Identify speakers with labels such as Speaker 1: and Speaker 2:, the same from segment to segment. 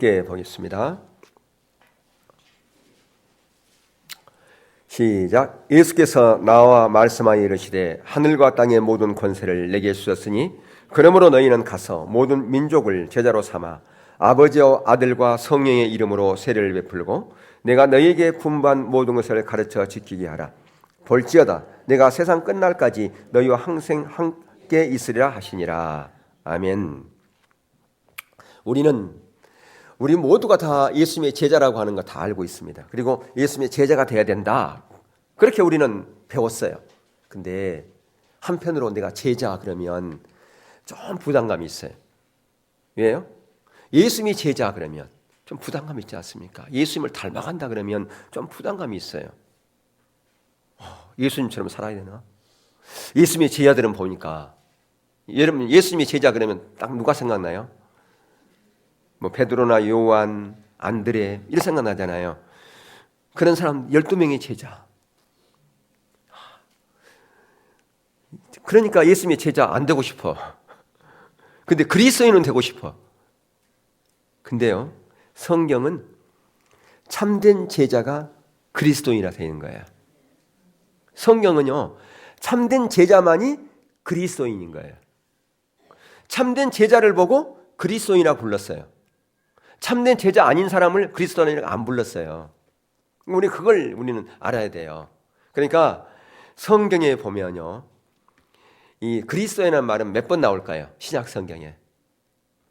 Speaker 1: 함께 보겠습니다. 시작. 예수께서 나와 말씀하여 이르시되 하늘과 땅의 모든 권세를 내게 주셨으니 그러므로 너희는 가서 모든 민족을 제자로 삼아 아버지와 아들과 성령의 이름으로 세례를 베풀고 내가 너희에게 분부한 모든 것을 가르쳐 지키게 하라. 볼지어다 내가 세상 끝날까지 너희와 항상 함께 있으리라 하시니라. 아멘. 우리 모두가 다 예수님의 제자라고 하는 거 다 알고 있습니다. 그리고 예수님의 제자가 돼야 된다. 그렇게 우리는 배웠어요. 근데 한편으로 내가 제자 그러면 좀 부담감이 있어요. 왜요? 예수님이 제자 그러면 좀 부담감 있지 않습니까? 예수님을 닮아간다 그러면 좀 부담감이 있어요. 예수님처럼 살아야 되나? 예수님의 제자들은 보니까 여러분 예수님의 제자 그러면 딱 누가 생각나요? 뭐 베드로나 요한, 안드레 이런 생각나잖아요. 그런 사람 12명의 제자. 그러니까 예수님의 제자 안 되고 싶어. 근데 그리스도인은 되고 싶어. 근데요, 성경은 참된 제자가 그리스도인이라 되는 거예요. 성경은요, 참된 제자만이 그리스도인인 거예요. 참된 제자를 보고 그리스도인이라 불렀어요. 참된 제자 아닌 사람을 그리스도인이라고 안 불렀어요. 우리는 알아야 돼요. 그러니까 성경에 보면요, 이 그리스도인이라는 말은 몇 번 나올까요? 신약 성경에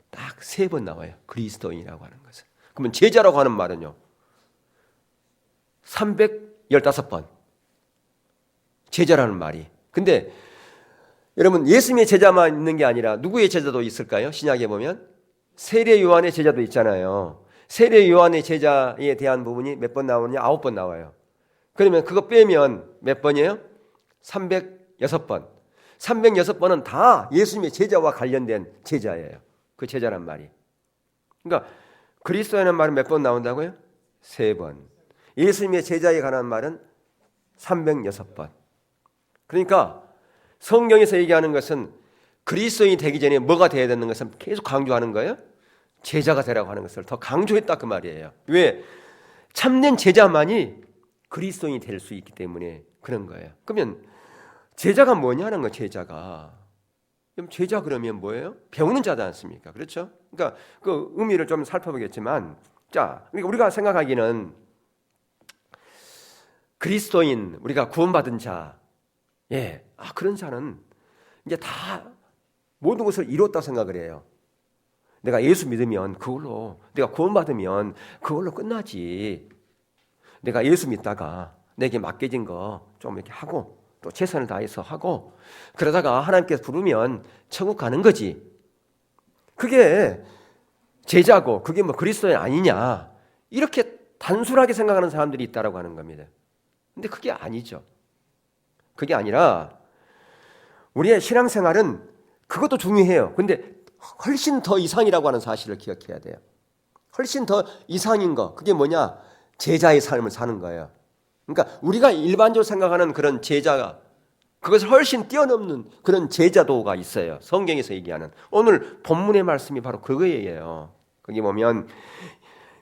Speaker 1: 딱 3번 나와요. 그리스도인이라고 하는 것은. 그러면 제자라고 하는 말은요, 315번 제자라는 말이. 근데 여러분 예수님의 제자만 있는 게 아니라 누구의 제자도 있을까요? 신약에 보면 세례 요한의 제자도 있잖아요. 세례 요한의 제자에 대한 부분이 몇 번 나오느냐? 9번 나와요. 그러면 그거 빼면 몇 번이에요? 306번. 306번은 다 예수님의 제자와 관련된 제자예요. 그 제자란 말이. 그러니까 그리스도라는 말은 몇 번 나온다고요? 3번. 예수님의 제자에 관한 말은 306번. 그러니까 성경에서 얘기하는 것은 그리스도인이 되기 전에 뭐가 되어야 되는 것을 계속 강조하는 거예요? 제자가 되라고 하는 것을 더 강조했다 그 말이에요. 왜? 참된 제자만이 그리스도인이 될 수 있기 때문에 그런 거예요. 그러면 제자가 뭐냐는 거 제자가. 그럼 제자 그러면 뭐예요? 배우는 자지 않습니까? 그렇죠? 그러니까 그 의미를 좀 살펴보겠지만, 자, 우리가 생각하기는 그리스도인, 우리가 구원받은 자, 그런 자는 이제 다 모든 것을 이뤘다 생각을 해요. 내가 예수 믿으면 그걸로, 내가 구원받으면 그걸로 끝나지. 내가 예수 믿다가 내게 맡겨진 거 좀 이렇게 하고 또 최선을 다해서 하고 그러다가 하나님께서 부르면 천국 가는 거지. 그게 제자고 그게 뭐 그리스도인 아니냐. 이렇게 단순하게 생각하는 사람들이 있다라고 하는 겁니다. 근데 그게 아니죠. 그게 아니라 우리의 신앙생활은 그것도 중요해요. 근데 훨씬 더 이상이라고 하는 사실을 기억해야 돼요. 훨씬 더 이상인 거. 그게 뭐냐? 제자의 삶을 사는 거예요. 그러니까 우리가 일반적으로 생각하는 그런 제자가 그것을 훨씬 뛰어넘는 그런 제자도가 있어요. 성경에서 얘기하는. 오늘 본문의 말씀이 바로 그거예요. 거기 보면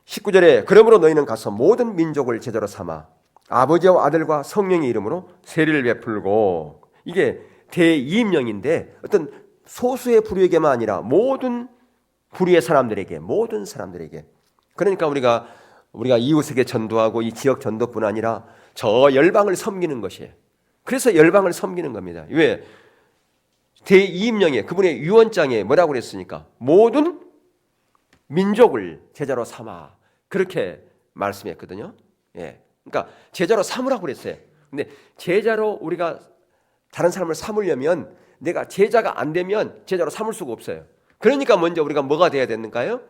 Speaker 1: 19절에 그러므로 너희는 가서 모든 민족을 제자로 삼아 아버지와 아들과 성령의 이름으로 세례를 베풀고, 이게 대이임령인데 어떤 소수의 부류에게만 아니라 모든 부류의 사람들에게, 모든 사람들에게. 그러니까 우리가 이웃에게 전도하고 이 지역 전도뿐 아니라 저 열방을 섬기는 것이에요. 그래서 열방을 섬기는 겁니다. 왜? 대이임령에 그분의 유언장에 뭐라고 그랬습니까? 모든 민족을 제자로 삼아, 그렇게 말씀했거든요. 그러니까 제자로 삼으라고 그랬어요. 근데 제자로 우리가 다른 사람을 삼으려면 내가 제자가 안 되면 제자로 삼을 수가 없어요. 그러니까 먼저 우리가 뭐가 돼야 되는가요?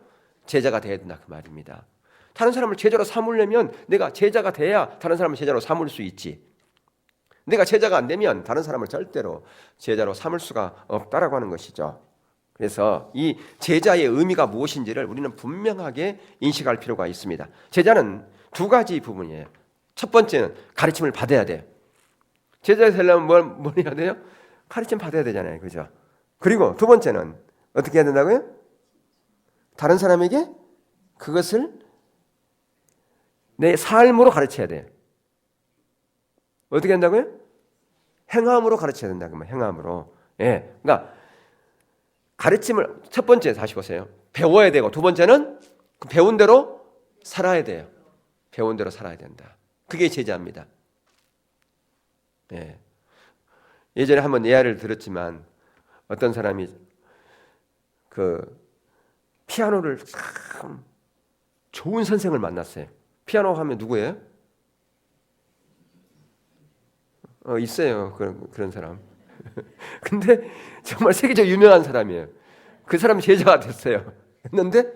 Speaker 1: 제자가 돼야 된다 그 말입니다. 다른 사람을 제자로 삼으려면 내가 제자가 돼야 다른 사람을 제자로 삼을 수 있지. 내가 제자가 안 되면 다른 사람을 절대로 제자로 삼을 수가 없다라고 하는 것이죠. 그래서 이 제자의 의미가 무엇인지를 우리는 분명하게 인식할 필요가 있습니다. 제자는 2가지 부분이에요. 첫 번째는 가르침을 받아야 돼요. 제자 되려면 뭘 해야 돼요? 가르침 받아야 되잖아요. 그죠? 그리고 2번째는 어떻게 해야 된다고요? 다른 사람에게 그것을 내 삶으로 가르쳐야 돼요. 어떻게 한다고요? 행함으로 가르쳐야 된다. 그러면 행함으로. 예. 그러니까 가르침을 첫 번째 다시 보세요. 배워야 되고 두 번째는 그 배운 대로 살아야 돼요. 배운 대로 살아야 된다. 그게 제자입니다. 예. 예전에 한번 예화를 들었지만 어떤 사람이 그 피아노를 참 좋은 선생을 만났어요. 피아노 하면 누구예요? 있어요. 그런 사람. 근데 정말 세계적으로 유명한 사람이에요. 그 사람이 제자가 됐어요. 했는데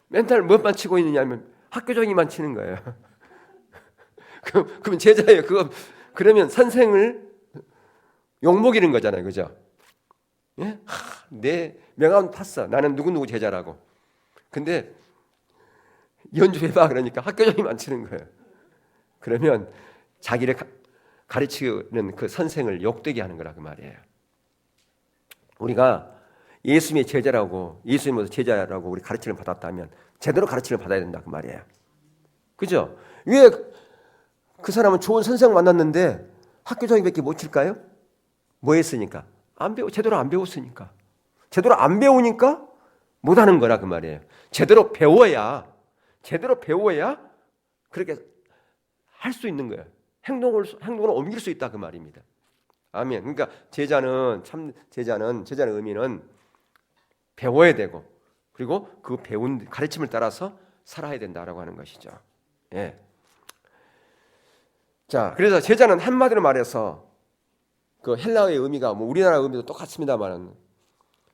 Speaker 1: 맨날 뭐만 치고 있느냐면 학교종이만 치는 거예요. 그럼 제자예요. 그러면 선생을 욕먹이는 거잖아요. 그죠? 예? 내 명함 탔어. 나는 누구누구 제자라고. 근데 연주해봐 그러니까 학교종이만 치는 거예요. 그러면 자기를 가르치는 그 선생을 욕되게 하는 거라 그 말이에요. 우리가 예수님의 제자라고 예수님의 제자라고 우리 가르침을 받았다면 제대로 가르침을 받아야 된다 그 말이에요. 그죠? 왜 그 사람은 좋은 선생 만났는데 학교종이밖에 못 칠까요? 뭐 했으니까? 제대로 안 배웠으니까. 제대로 안 배우니까 못하는 거라 그 말이에요. 제대로 배워야 그렇게 할 수 있는 거예요. 행동을 옮길 수 있다 그 말입니다. 아멘. 그러니까 제자는 의미는 배워야 되고 그리고 그 배운 가르침을 따라서 살아야 된다라고 하는 것이죠. 예. 자, 그래서 제자는 한마디로 말해서 그 헬라어의 의미가 뭐 우리나라 의미도 똑같습니다만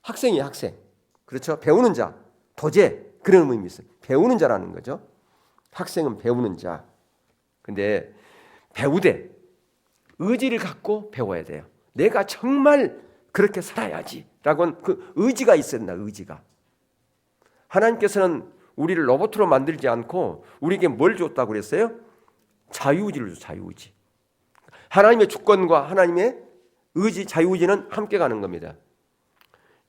Speaker 1: 학생이에요, 학생. 그렇죠? 배우는 자, 도제 그런 의미 있어요. 배우는 자라는 거죠. 학생은 배우는 자. 근데 배우되 의지를 갖고 배워야 돼요. 내가 정말 그렇게 살아야지라고 하는 그 의지가 있어야 된다. 의지가. 하나님께서는 우리를 로봇으로 만들지 않고 우리에게 뭘 줬다고 그랬어요? 자유의지를 줘. 자유의지. 하나님의 주권과 하나님의 의지, 자유의지는 함께 가는 겁니다.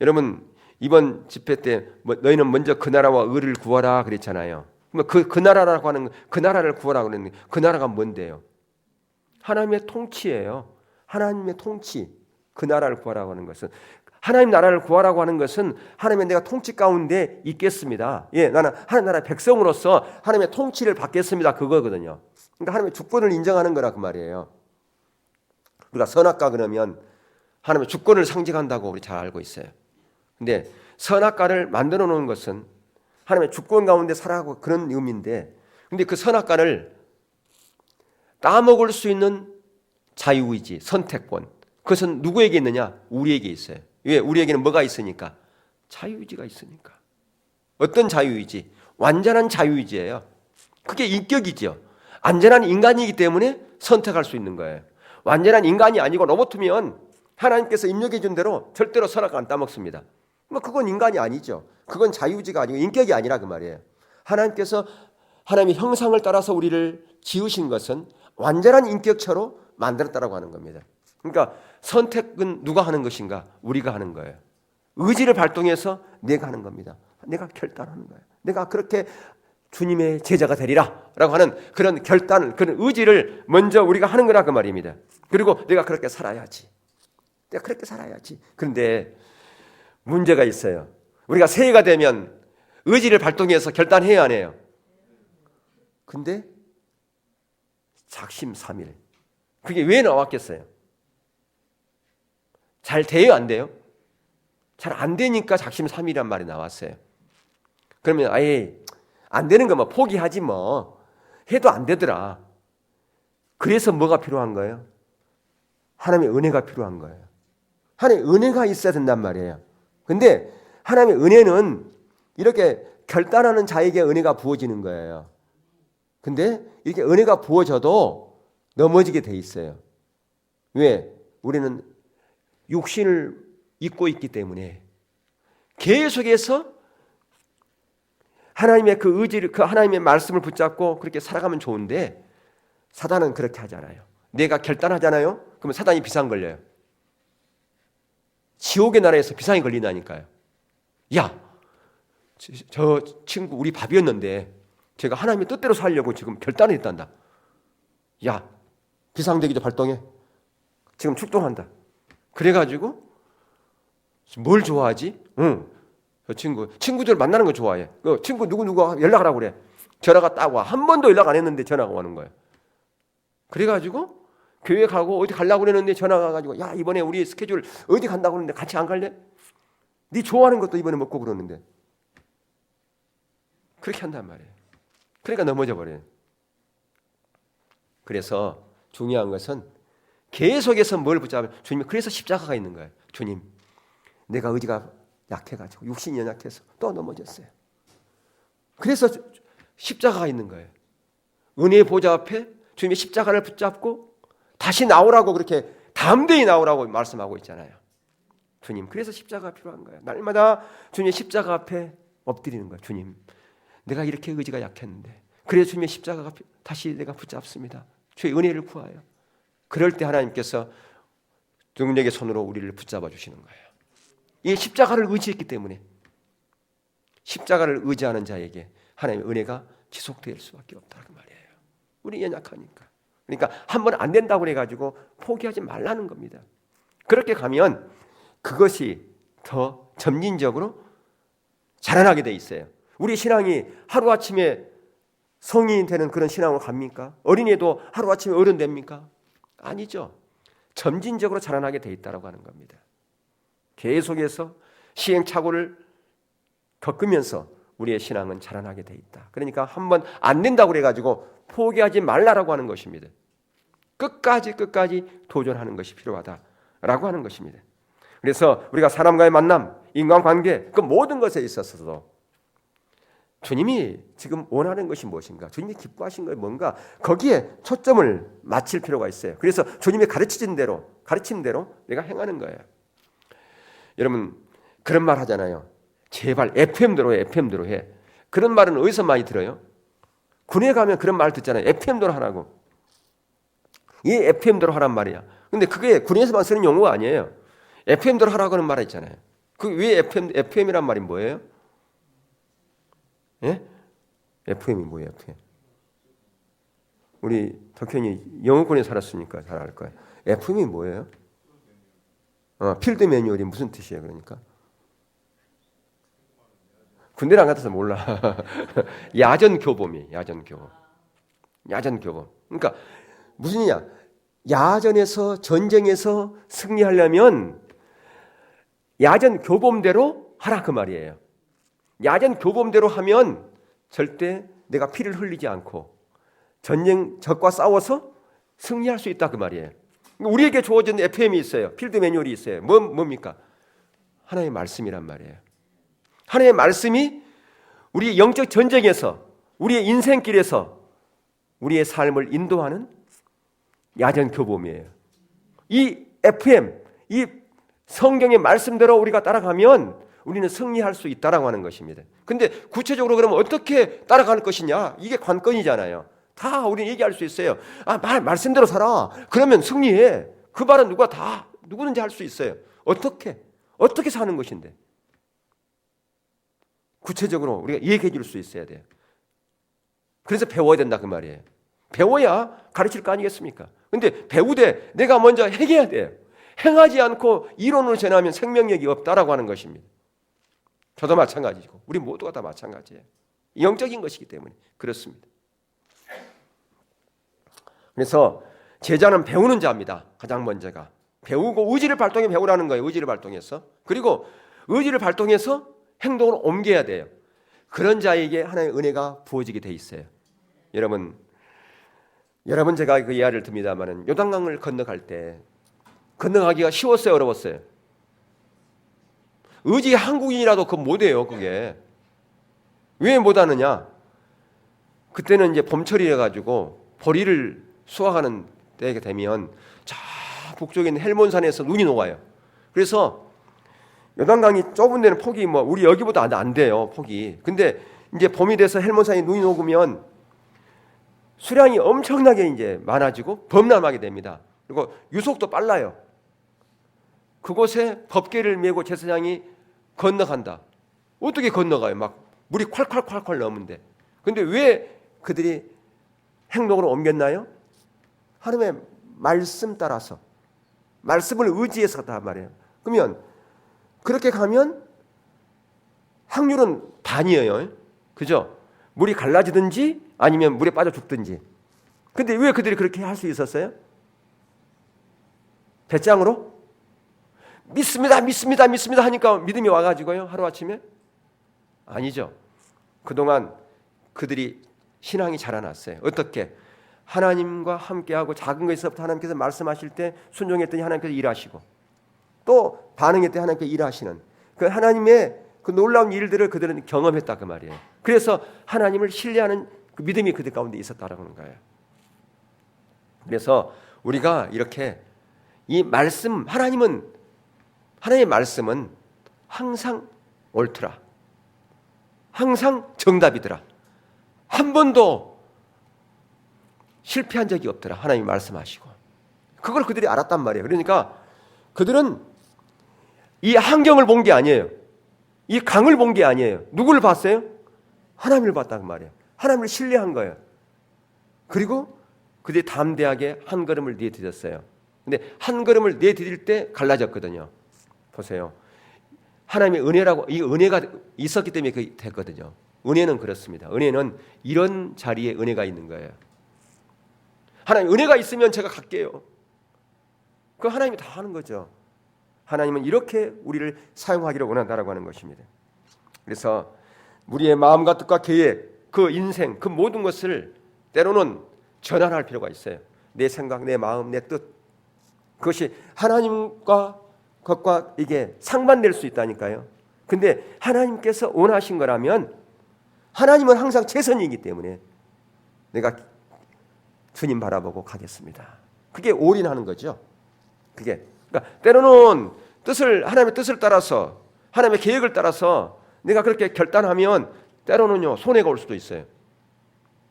Speaker 1: 여러분 이번 집회 때 너희는 먼저 그 나라와 의를 구하라 그랬잖아요. 그 나라라고 하는 그 나라를 구하라 그랬는데 그 나라가 뭔데요? 하나님의 통치예요. 하나님의 통치. 그 나라를 구하라고 하는 것은 하나님 나라를 구하라고 하는 것은 하나님의 내가 통치 가운데 있겠습니다. 예, 나는 하나님 나라의 백성으로서 하나님의 통치를 받겠습니다. 그거거든요. 그러니까 하나님의 주권을 인정하는 거라 그 말이에요. 우리가 선악과 그러면 하나님의 주권을 상징한다고 우리 잘 알고 있어요. 근데 선악과를 만들어 놓은 것은 하나님의 주권 가운데 살아가고 그런 의미인데 근데 그 선악과를 따먹을 수 있는 자유의지, 선택권 그것은 누구에게 있느냐? 우리에게 있어요. 왜? 우리에게는 뭐가 있으니까? 자유의지가 있으니까. 어떤 자유의지? 완전한 자유의지예요. 그게 인격이죠. 안전한 인간이기 때문에 선택할 수 있는 거예요. 완전한 인간이 아니고 로봇이면 하나님께서 입력해 준 대로 절대로 선악과 안 따먹습니다. 그건 인간이 아니죠. 그건 자유의지가 아니고 인격이 아니라 그 말이에요. 하나님께서 하나님의 형상을 따라서 우리를 지으신 것은 완전한 인격체로 만들었다라고 하는 겁니다. 그러니까 선택은 누가 하는 것인가? 우리가 하는 거예요. 의지를 발동해서 내가 하는 겁니다. 내가 결단하는 거예요. 내가 그렇게 주님의 제자가 되리라 라고 하는 그런 결단을 그런 의지를 먼저 우리가 하는 거라 그 말입니다. 그리고 내가 그렇게 살아야지. 내가 그렇게 살아야지. 그런데 문제가 있어요. 우리가 새해가 되면 의지를 발동해서 결단해야 하네요. 근데 작심삼일 그게 왜 나왔겠어요? 잘 돼요? 안 돼요? 잘 안 되니까 작심삼일이란 말이 나왔어요. 그러면 아예 안 되는 거 뭐 포기하지 뭐 해도 안 되더라. 그래서 뭐가 필요한 거예요? 하나님의 은혜가 필요한 거예요. 하나님의 은혜가 있어야 된단 말이에요. 근데 하나님의 은혜는 이렇게 결단하는 자에게 은혜가 부어지는 거예요. 근데 이렇게 은혜가 부어져도 넘어지게 돼 있어요. 왜? 우리는 육신을 입고 있기 때문에 계속해서 하나님의 그 의지를, 그 하나님의 말씀을 붙잡고 그렇게 살아가면 좋은데 사단은 그렇게 하잖아요. 내가 결단하잖아요. 그러면 사단이 비상 걸려요. 지옥의 나라에서 비상이 걸린다니까요. 야, 저 친구 우리 밥이었는데 제가 하나님의 뜻대로 살려고 지금 결단을 했단다. 야, 비상대기조 발동해. 지금 출동한다. 그래가지고 뭘 좋아하지? 저 친구들 만나는 거 좋아해. 그 친구 누구누구 연락을 하고 그래. 전화가 딱 와. 한 번도 연락 안 했는데 전화가 오는 거예요. 그래가지고 교회 가고 어디 가려고 그랬는데 전화가 와가지고 야, 이번에 우리 스케줄 어디 간다고 그러는데 같이 안 갈래? 네 좋아하는 것도 이번에 먹고 그러는데. 그렇게 한단 말이에요. 그러니까 넘어져 버려요. 그래서 중요한 것은 계속해서 뭘 붙잡으면 주님, 그래서 십자가가 있는 거예요. 주님, 내가 의지가 약해가지고 육신이 연약해서 또 넘어졌어요. 그래서 십자가가 있는 거예요. 은혜의 보좌 앞에 주님의 십자가를 붙잡고 다시 나오라고 그렇게 담대히 나오라고 말씀하고 있잖아요. 주님, 그래서 십자가가 필요한 거예요. 날마다 주님의 십자가 앞에 엎드리는 거예요. 주님, 내가 이렇게 의지가 약했는데 그래서 주님의 십자가가 다시 내가 붙잡습니다. 주의 은혜를 구하여. 그럴 때 하나님께서 능력의 손으로 우리를 붙잡아 주시는 거예요. 이 십자가를 의지했기 때문에 십자가를 의지하는 자에게 하나님의 은혜가 지속될 수밖에 없다는 말이에요. 우리 연약하니까. 그러니까 한 번 안 된다고 해가지고 포기하지 말라는 겁니다. 그렇게 가면 그것이 더 점진적으로 자라나게 돼 있어요. 우리 신앙이 하루아침에 성인이 되는 그런 신앙으로 갑니까? 어린이도 하루아침에 어른 됩니까? 아니죠. 점진적으로 자라나게 돼 있다고 하는 겁니다. 계속해서 시행착오를 겪으면서 우리의 신앙은 자라나게 돼 있다. 그러니까 한번 안 된다고 그래가지고 포기하지 말라라고 하는 것입니다. 끝까지 도전하는 것이 필요하다라고 하는 것입니다. 그래서 우리가 사람과의 만남, 인간관계, 그 모든 것에 있어서도 주님이 지금 원하는 것이 무엇인가? 주님이 기뻐하신 것이 뭔가? 거기에 초점을 맞출 필요가 있어요. 그래서 주님이 가르친 대로 내가 행하는 거예요. 여러분 그런 말 하잖아요. 제발 FM대로 해. 그런 말은 어디서 많이 들어요? 군에 가면 그런 말 듣잖아요. FM대로 하라고. 이 FM대로 하란 말이야. 근데 그게 군에서만 쓰는 용어가 아니에요. FM대로 하라고 하는 말 있잖아요. 그 왜 FM이란 말이 뭐예요? 예? FM이 뭐예요? FM. 우리 덕현이 영어권에 살았으니까 잘 알 거예요. FM이 뭐예요? 필드 매뉴얼이 무슨 뜻이에요? 그러니까 군대를 안 갔다서 몰라. 야전 교범이 야전 교범. 그러니까 무슨 이냐? 야전에서 전쟁에서 승리하려면 야전 교범대로 하라 그 말이에요. 야전 교범대로 하면 절대 내가 피를 흘리지 않고 적과 싸워서 승리할 수 있다 그 말이에요. 우리에게 주어진 FM이 있어요. 필드 매뉴얼이 있어요. 뭡니까? 하나님의 말씀이란 말이에요. 하나님의 말씀이 우리의 영적 전쟁에서 우리의 인생길에서 우리의 삶을 인도하는 야전 교범이에요. 이 FM, 이 성경의 말씀대로 우리가 따라가면 우리는 승리할 수 있다라고 하는 것입니다. 근데 구체적으로 그러면 어떻게 따라갈 것이냐? 이게 관건이잖아요. 다 우리는 얘기할 수 있어요. 말씀대로 살아. 그러면 승리해. 그 말은 누구든지 할 수 있어요. 어떻게 사는 것인데? 구체적으로 우리가 얘기해 줄 수 있어야 돼요. 그래서 배워야 된다 그 말이에요. 배워야 가르칠 거 아니겠습니까? 근데 배우되 내가 먼저 행해야 돼요. 행하지 않고 이론으로 전하면 생명력이 없다라고 하는 것입니다. 저도 마찬가지고 우리 모두가 다 마찬가지예요. 영적인 것이기 때문에 그렇습니다. 그래서 제자는 배우는 자입니다. 가장 먼저가 배우고 의지를 발동해 배우라는 거예요. 의지를 발동해서. 그리고 의지를 발동해서 행동을 옮겨야 돼요. 그런 자에게 하나님의 은혜가 부어지게 돼 있어요. 여러분 제가 그 이야기를 듭니다만은 요단강을 건너가기가 쉬웠어요, 어려웠어요? 의지 한국인이라도 그거 못해요. 그게 왜 못하느냐? 그때는 이제 봄철이라 가지고 보리를 수확하는 때가 되면 저 북쪽에 있는 헬몬산에서 눈이 녹아요. 그래서 요단강이 좁은 데는 폭이 우리 여기보다 안 돼요, 폭이. 근데 이제 봄이 돼서 헬몬산에 눈이 녹으면 수량이 엄청나게 이제 많아지고 범람하게 됩니다. 그리고 유속도 빨라요. 그곳에 법궤를 메고 제사장이 건너간다. 어떻게 건너가요? 막 물이 콸콸콸콸 넘는데. 근데 왜 그들이 행동으로 옮겼나요? 하나님의 말씀 따라서, 말씀을 의지해서 갔단 말이에요. 그러면 그렇게 가면 확률은 반이에요. 그죠? 물이 갈라지든지 아니면 물에 빠져 죽든지. 근데 왜 그들이 그렇게 할 수 있었어요? 배짱으로? 믿습니다, 믿습니다, 믿습니다 하니까 믿음이 와가지고요. 하루아침에? 아니죠. 그동안 그들이 신앙이 자라났어요. 어떻게? 하나님과 함께하고 작은 것에서부터 하나님께서 말씀하실 때 순종했더니 하나님께서 일하시고, 또 반응했더니 하나님께서 일하시는 그 하나님의 그 놀라운 일들을 그들은 경험했다 그 말이에요. 그래서 하나님을 신뢰하는 그 믿음이 그들 가운데 있었다라고 하는 거예요. 그래서 우리가 이렇게 이 말씀, 하나님의 말씀은 항상 옳더라, 항상 정답이더라, 한 번도 실패한 적이 없더라. 하나님이 말씀하시고 그걸 그들이 알았단 말이에요. 그러니까 그들은 이 환경을 본 게 아니에요. 이 강을 본 게 아니에요. 누구를 봤어요? 하나님을 봤단 말이에요. 하나님을 신뢰한 거예요. 그리고 그들이 담대하게 한 걸음을 내디뎠어요. 근데 한 걸음을 내디딜 때 갈라졌거든요. 보세요. 하나님의 은혜라고, 이 은혜가 있었기 때문에 그게 됐거든요. 은혜는 그렇습니다. 은혜는 이런 자리에 은혜가 있는 거예요. 하나님 은혜가 있으면 제가 갈게요. 그 하나님이 다 하는 거죠. 하나님은 이렇게 우리를 사용하기를 원한다라고 하는 것입니다. 그래서 우리의 마음과 뜻과 계획, 그 인생, 그 모든 것을 때로는 전환할 필요가 있어요. 내 생각, 내 마음, 내 뜻, 그것이 하나님과 것과 이게 상반될 수 있다니까요. 근데 하나님께서 원하신 거라면 하나님은 항상 최선이기 때문에 내가 주님 바라보고 가겠습니다. 그게 올인하는 거죠. 그게 그러니까 때로는 하나님의 뜻을 따라서, 하나님의 계획을 따라서 내가 그렇게 결단하면 때로는요 손해가 올 수도 있어요.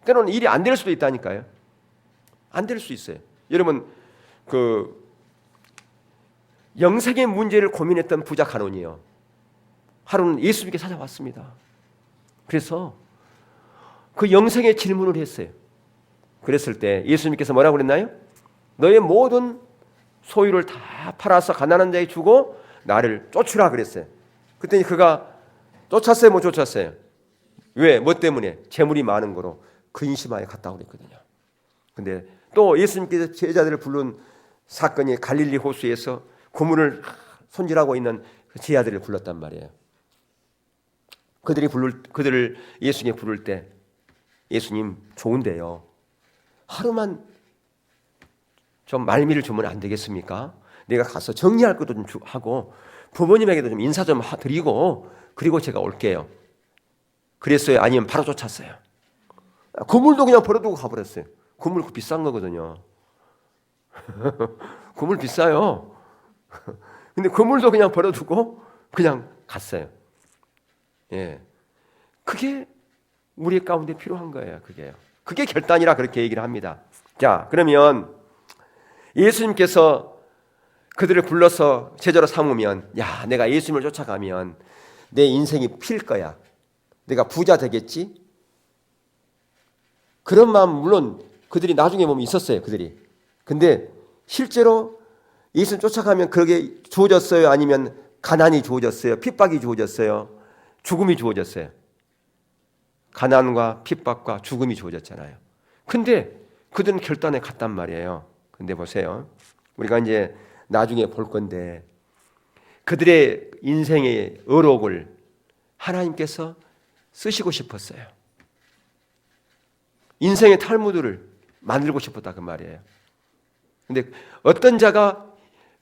Speaker 1: 때로는 일이 안 될 수도 있다니까요. 안 될 수 있어요. 여러분 그 영생의 문제를 고민했던 부자 가론이요. 하루는 예수님께 찾아왔습니다. 그래서 그 영생의 질문을 했어요. 그랬을 때 예수님께서 뭐라고 그랬나요? 너의 모든 소유를 다 팔아서 가난한 자에게 주고 나를 쫓으라 그랬어요. 그랬더니 그가 쫓았어요, 못 쫓았어요? 왜? 뭐 때문에? 재물이 많은 거로 근심하여 갔다고 그랬거든요. 근데 또 예수님께서 제자들을 부른 사건이 갈릴리 호수에서 그물을 손질하고 있는 제자들을 불렀단 말이에요. 그들을 예수님께 부를 때 예수님 좋은데요, 하루만 좀 말미를 주면 안 되겠습니까? 내가 가서 정리할 것도 좀 하고 부모님에게도 좀 인사 좀 드리고 그리고 제가 올게요. 그랬어요? 아니면 바로 쫓았어요? 그물도 그냥 버려두고 가버렸어요. 그물 비싼 거거든요. 그물 비싸요. 근데 그물도 그냥 버려두고 그냥 갔어요. 예, 그게 우리 가운데 필요한 거예요. 그게 결단이라 그렇게 얘기를 합니다. 자, 그러면 예수님께서 그들을 불러서 제자로 삼으면, 야, 내가 예수님을 쫓아가면 내 인생이 필 거야. 내가 부자 되겠지? 그런 마음 물론 그들이 나중에 보면 있었어요. 그들이. 근데 실제로 예수님 쫓아가면 그게 주어졌어요? 아니면 가난이 주어졌어요? 핍박이 주어졌어요? 죽음이 주어졌어요? 가난과 핍박과 죽음이 주어졌잖아요. 근데 그들은 결단에 갔단 말이에요. 근데 보세요. 우리가 이제 나중에 볼 건데 그들의 인생의 어록을 하나님께서 쓰시고 싶었어요. 인생의 탈무드를 만들고 싶었다 그 말이에요. 근데 어떤 자가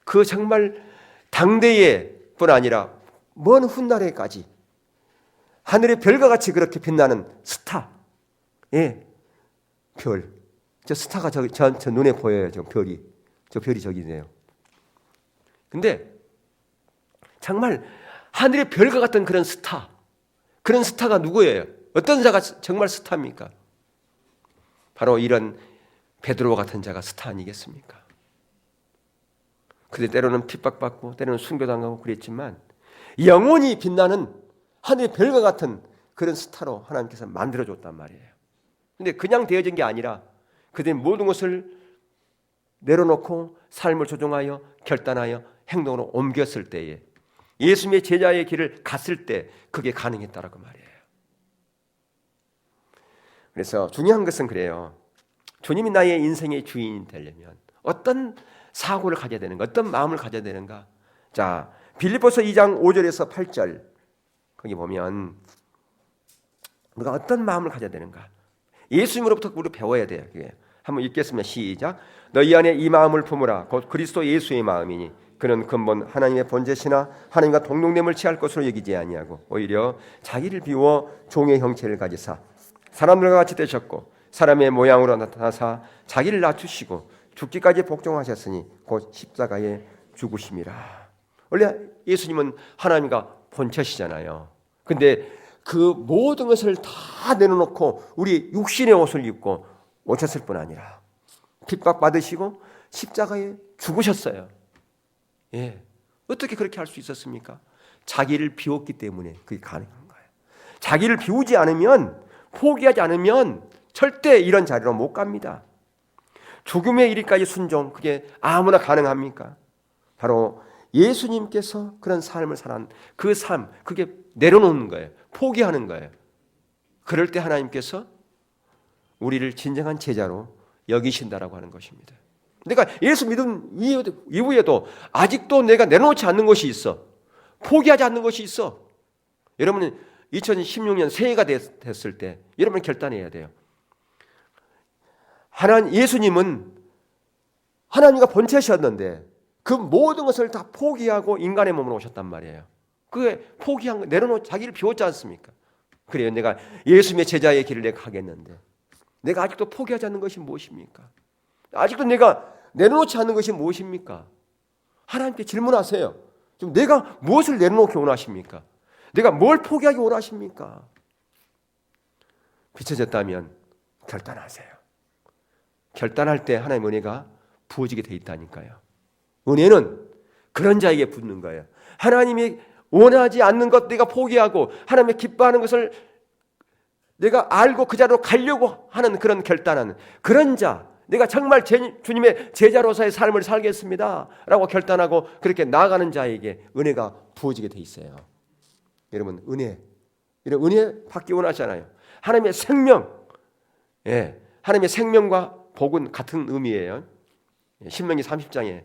Speaker 1: 그 정말 당대에 뿐 아니라 먼 훗날에까지 하늘의 별과 같이 그렇게 빛나는 스타, 예, 별. 저 스타가 저 눈에 보여요. 저 별이 저기네요. 근데 정말 하늘의 별과 같은 그런 스타가 누구예요? 어떤 자가 정말 스타입니까? 바로 이런 베드로 같은 자가 스타 아니겠습니까? 근데 때로는 핍박받고 때로는 순교당하고 그랬지만 영원히 빛나는 하늘의 별과 같은 그런 스타로 하나님께서 만들어줬단 말이에요. 근데 그냥 되어진 게 아니라 그들이 모든 것을 내려놓고 삶을 조종하여 결단하여 행동으로 옮겼을 때에 예수님의 제자의 길을 갔을 때 그게 가능했다라고 말이에요. 그래서 중요한 것은 그래요. 주님이 나의 인생의 주인이 되려면 어떤 사고를 가져야 되는가, 어떤 마음을 가져야 되는가. 자, 빌립보서 2장 5절에서 8절 거기 보면 우리가 어떤 마음을 가져야 되는가. 예수님으로부터 우리 배워야 돼요. 그게. 한번 읽겠습니다. 시작. 너희 안에 이 마음을 품으라. 곧 그리스도 예수의 마음이니 그는 근본 하나님의 본체시나 하나님과 동등됨을 취할 것으로 여기지 아니하고 오히려 자기를 비워 종의 형체를 가지사 사람들과 같이 되셨고 사람의 모양으로 나타나사 자기를 낮추시고 죽기까지 복종하셨으니 곧 십자가에 죽으심이라. 원래 예수님은 하나님과 본체시잖아요. 근데 그 모든 것을 다 내려놓고 우리 육신의 옷을 입고 오셨을 뿐 아니라 핍박받으시고 십자가에 죽으셨어요. 예. 어떻게 그렇게 할 수 있었습니까? 자기를 비웠기 때문에 그게 가능한 거예요. 자기를 비우지 않으면, 포기하지 않으면 절대 이런 자리로 못 갑니다. 죽음의 이르기까지 순종, 그게 아무나 가능합니까? 바로 예수님께서 그런 삶을 살한 그 삶, 그게 내려놓는 거예요. 포기하는 거예요. 그럴 때 하나님께서 우리를 진정한 제자로 여기신다라고 하는 것입니다. 내가 예수 믿은 이후에도 아직도 내가 내려놓지 않는 것이 있어. 포기하지 않는 것이 있어. 여러분은 2016년 새해가 됐을 때 여러분은 결단해야 돼요. 예수님은 하나님과 본체셨는데 그 모든 것을 다 포기하고 인간의 몸으로 오셨단 말이에요. 그게 포기한 거, 자기를 비웠지 않습니까? 그래요. 내가 예수님의 제자의 길을 내가 가겠는데 내가 아직도 포기하지 않는 것이 무엇입니까? 아직도 내가 내려놓지 않는 것이 무엇입니까? 하나님께 질문하세요. 좀 내가 무엇을 내려놓기 원하십니까? 내가 뭘 포기하기 원하십니까? 비춰졌다면 결단하세요. 결단할 때 하나님의 은혜가 부어지게 돼 있다니까요. 은혜는 그런 자에게 붙는 거예요. 하나님이 원하지 않는 것 내가 포기하고 하나님의 기뻐하는 것을 내가 알고 그 자리로 가려고 하는 그런 결단하는 그런 자, 내가 정말 주님의 제자로서의 삶을 살겠습니다 라고 결단하고 그렇게 나아가는 자에게 은혜가 부어지게 돼 있어요. 여러분, 이런 은혜 받기 원하잖아요. 하나님의 생명, 하나님의 생명과 복은 같은 의미예요. 신명기 30장에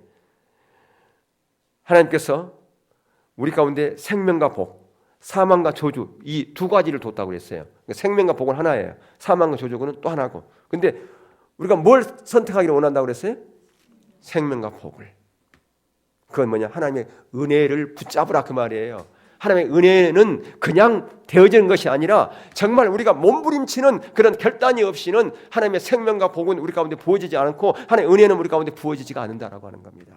Speaker 1: 하나님께서 우리 가운데 생명과 복, 사망과 저주 이 두 가지를 뒀다고 그랬어요. 생명과 복은 하나예요. 사망과 저주는 또 하나고. 근데 우리가 뭘 선택하기를 원한다고 그랬어요? 생명과 복을. 그건 뭐냐? 하나님의 은혜를 붙잡으라 그 말이에요. 하나님의 은혜는 그냥 되어지는 것이 아니라 정말 우리가 몸부림치는 그런 결단이 없이는 하나님의 생명과 복은 우리 가운데 부어지지 않고 하나님의 은혜는 우리 가운데 부어지지가 않는다라고 하는 겁니다.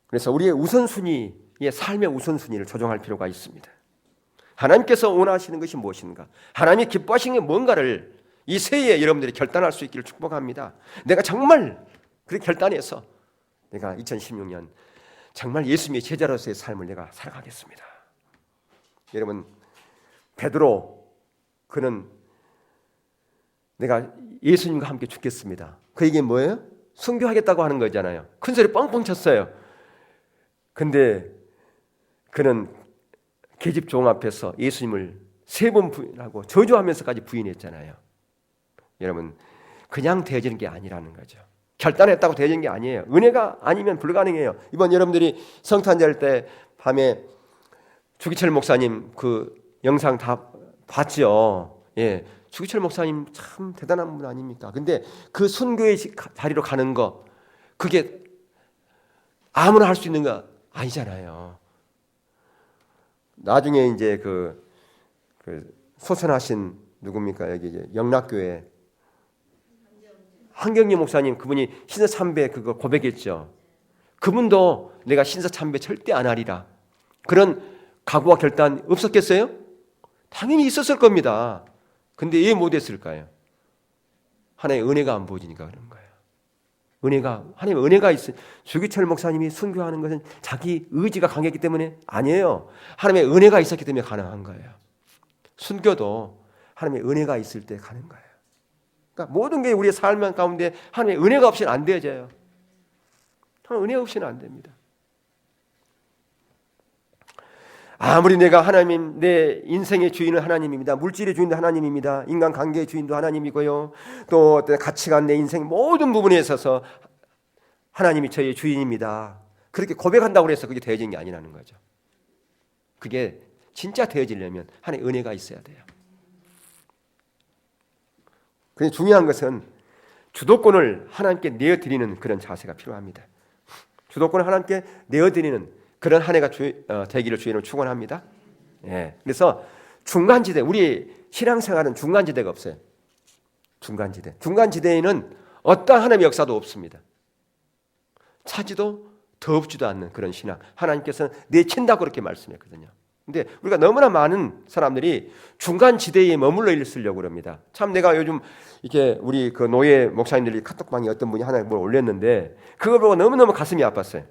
Speaker 1: 그래서 우리의 우선순위의 삶의 우선순위를 조정할 필요가 있습니다. 하나님께서 원하시는 것이 무엇인가? 하나님이 기뻐하시는 게 뭔가를 이 새해에 여러분들이 결단할 수 있기를 축복합니다. 내가 정말 그렇게 결단해서 내가 2016년 정말 예수님의 제자로서의 삶을 내가 살아가겠습니다. 여러분, 베드로 그는 내가 예수님과 함께 죽겠습니다. 그 얘기 뭐예요? 순교하겠다고 하는 거잖아요. 큰 소리 뻥뻥 쳤어요. 근데 그는 계집 종 앞에서 예수님을 3번 부인하고 저주하면서까지 부인했잖아요. 여러분, 그냥 되어지는 게 아니라는 거죠. 결단했다고 되어지는 게 아니에요. 은혜가 아니면 불가능해요. 이번 여러분들이 성탄절 때 밤에 주기철 목사님 그 영상 다 봤죠. 예, 주기철 목사님 참 대단한 분 아닙니까? 근데 그 순교의 자리로 가는 거 그게 아무나 할 수 있는 거 아니잖아요. 나중에 이제 그 소선하신 누굽니까? 여기 이제 영락교회 한경리 목사님, 그분이 신사참배 그거 고백했죠. 그분도 내가 신사참배 절대 안 하리라 그런 각오와 결단 없었겠어요? 당연히 있었을 겁니다. 근데 왜 못했을까요? 하나의 은혜가 안 보여지니까 그런 거예요. 하나님의 은혜가 있어. 주기철 목사님이 순교하는 것은 자기 의지가 강했기 때문에 아니에요. 하나님의 은혜가 있었기 때문에 가능한 거예요. 순교도 하나님의 은혜가 있을 때 가는 거예요. 그러니까 모든 게 우리의 삶 가운데 하나님의 은혜가 없이는 안 되어져요. 은혜 없이는 안 됩니다. 아무리 내가 하나님, 내 인생의 주인은 하나님입니다. 물질의 주인도 하나님입니다. 인간관계의 주인도 하나님이고요. 또 어떤 가치관, 내 인생 모든 부분에 있어서 하나님이 저의 주인입니다. 그렇게 고백한다고 해서 그게 되어진 게 아니라는 거죠. 그게 진짜 되어지려면 하나님의 은혜가 있어야 돼요. 그래서 중요한 것은 주도권을 하나님께 내어드리는 그런 자세가 필요합니다. 주도권을 하나님께 내어드리는 그런 한 해가 되기를 주님으로 축원합니다. 예. 그래서 중간지대, 우리 신앙생활은 중간지대가 없어요. 중간지대에는 어떠한 하나님의 역사도 없습니다. 차지도 더럽지도 않는 그런 신앙. 하나님께서는 내친다고 그렇게 말씀했거든요. 근데 우리가 너무나 많은 사람들이 중간지대에 머물러 있으려고 그럽니다. 참 내가 요즘 이렇게 우리 그 노예 목사님들이 카톡방에 어떤 분이 하나 뭘 올렸는데 그걸 보고 너무너무 가슴이 아팠어요.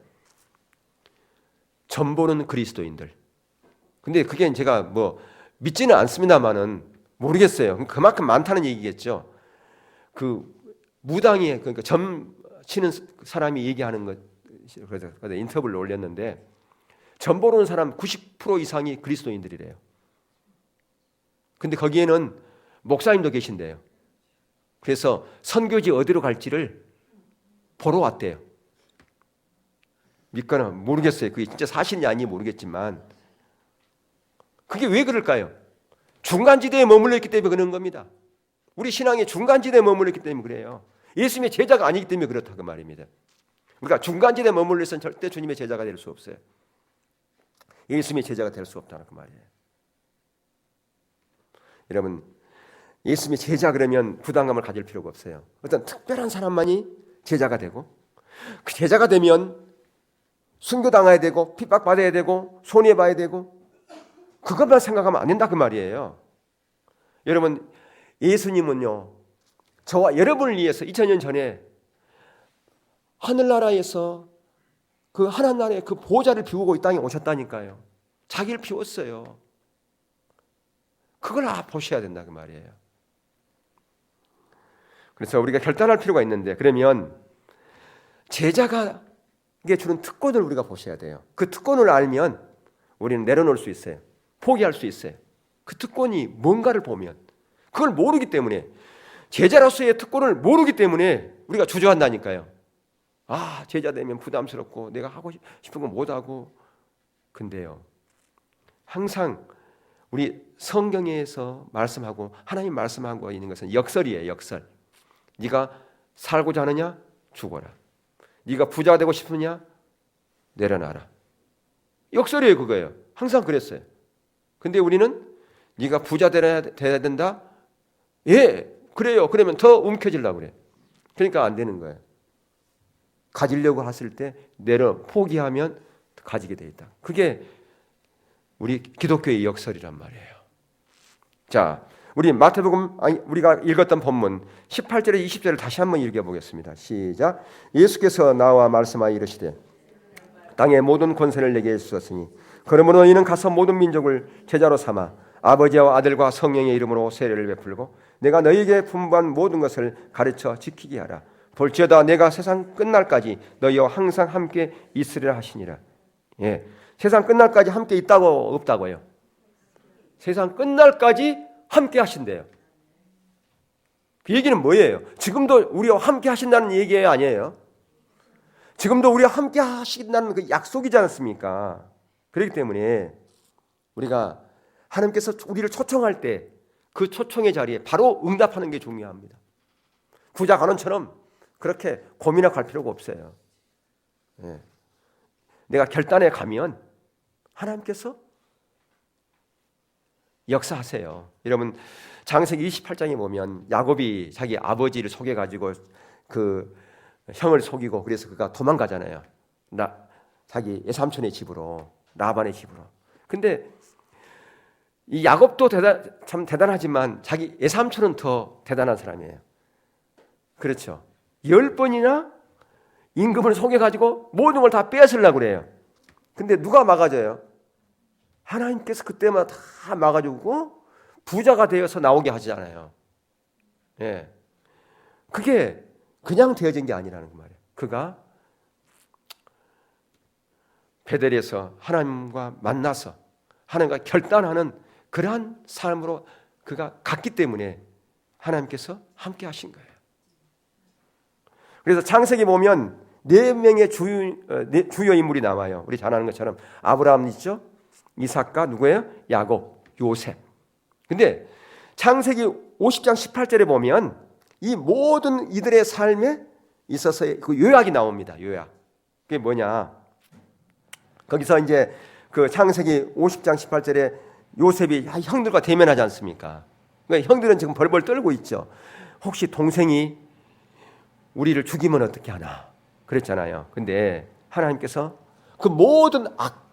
Speaker 1: 전보는 그리스도인들. 근데 그게 제가 뭐 믿지는 않습니다만은 모르겠어요. 그만큼 많다는 얘기겠죠. 그 무당이 그러니까 점 치는 사람이 얘기하는 것 그래서 인터뷰를 올렸는데 점 보는 사람 90% 이상이 그리스도인들이래요. 근데 거기에는 목사님도 계신대요. 그래서 선교지 어디로 갈지를 보러 왔대요. 믿거나 모르겠어요. 그게 진짜 사실이 아닌지 모르겠지만 그게 왜 그럴까요? 중간지대에 머물러 있기 때문에 그런 겁니다. 우리 신앙이 중간지대에 머물러 있기 때문에 그래요. 예수님의 제자가 아니기 때문에 그렇다고 말입니다. 그러니까 중간지대에 머물러 있으면 절대 주님의 제자가 될 수 없어요. 예수님의 제자가 될 수 없다는 그 말이에요. 여러분, 예수님의 제자 그러면 부담감을 가질 필요가 없어요. 어떤 특별한 사람만이 제자가 되고 그 제자가 되면 순교당해야 되고 핍박받아야 되고 손해봐야 되고 그것만 생각하면 안 된다 그 말이에요. 여러분, 예수님은요 저와 여러분을 위해서 2000년 전에 하늘나라에서 그 하나님의 그 보좌를 비우고 이 땅에 오셨다니까요. 자기를 비웠어요. 그걸 보셔야 된다 그 말이에요. 그래서 우리가 결단할 필요가 있는데 그러면 제자가 이게 주는 특권을 우리가 보셔야 돼요. 그 특권을 알면 우리는 내려놓을 수 있어요. 포기할 수 있어요. 그 특권이 뭔가를 보면 그걸 모르기 때문에 제자로서의 특권을 모르기 때문에 우리가 주저한다니까요. 제자 되면 부담스럽고 내가 하고 싶은 거 못하고. 근데요 항상 우리 성경에서 말씀하고 하나님 말씀하고 있는 것은 역설이에요. 역설. 네가 살고자 하느냐 죽어라. 네가 부자가 되고 싶으냐 내려놔라. 역설이에요. 그거예요. 항상 그랬어요. 근데 우리는 네가 부자 돼야 된다. 예 그래요. 그러면 더 움켜쥐려고 그래. 그러니까 안 되는 거예요. 가지려고 했을 때 포기하면 가지게 돼 있다. 그게 우리 기독교의 역설이란 말이에요. 자, 우리 마태복음 우리가 읽었던 본문 18절에 20절을 다시 한번 읽어보겠습니다. 시작. 예수께서 나와 말씀하여 이르시되 땅의 모든 권세를 내게 주셨으니 그러므로 너희는 가서 모든 민족을 제자로 삼아 아버지와 아들과 성령의 이름으로 세례를 베풀고 내가 너희에게 분부한 모든 것을 가르쳐 지키게 하라. 볼지어다 내가 세상 끝날까지 너희와 항상 함께 있으리라 하시니라. 예, 세상 끝날까지 함께 있다고 없다고요? 세상 끝날까지 함께 하신대요. 그 얘기는 뭐예요? 지금도 우리와 함께 하신다는 얘기예요? 아니에요? 지금도 우리와 함께 하신다는 그 약속이지 않습니까? 그렇기 때문에 우리가 하나님께서 우리를 초청할 때 그 초청의 자리에 바로 응답하는 게 중요합니다. 부자 간원처럼 그렇게 고민하고 갈 필요가 없어요. 예. 내가 결단해 가면 하나님께서 역사하세요. 여러분 창세기 28장에 보면 야곱이 자기 아버지를 속여가지고 그 형을 속이고 그래서 그가 도망가잖아요. 자기 외삼촌의 집으로 라반의 집으로. 근데 이 야곱도 참 대단하지만 자기 외삼촌은 더 대단한 사람이에요. 그렇죠. 10번이나 임금을 속여가지고 모든 걸 다 뺏으려고 그래요. 근데 누가 막아줘요? 하나님께서 그때마다 다 막아주고 부자가 되어서 나오게 하잖아요. 예. 그게 그냥 되어진 게 아니라는 말이에요. 그가 베델에서 하나님과 만나서 하나님과 결단하는 그러한 삶으로 그가 갔기 때문에 하나님께서 함께 하신 거예요. 그래서 창세기 보면 4명의 주요 인물이 나와요. 우리 잘 아는 것처럼 아브라함 있죠? 이삭과 누구예요? 야곱, 요셉. 근데 창세기 50장 18절에 보면 이 모든 이들의 삶에 있어서 그 요약이 나옵니다. 요약. 그게 뭐냐? 거기서 이제 그 창세기 50장 18절에 요셉이 형들과 대면하지 않습니까? 그러니까 형들은 지금 벌벌 떨고 있죠. 혹시 동생이 우리를 죽이면 어떻게 하나? 그랬잖아요. 근데 하나님께서 그 모든 악,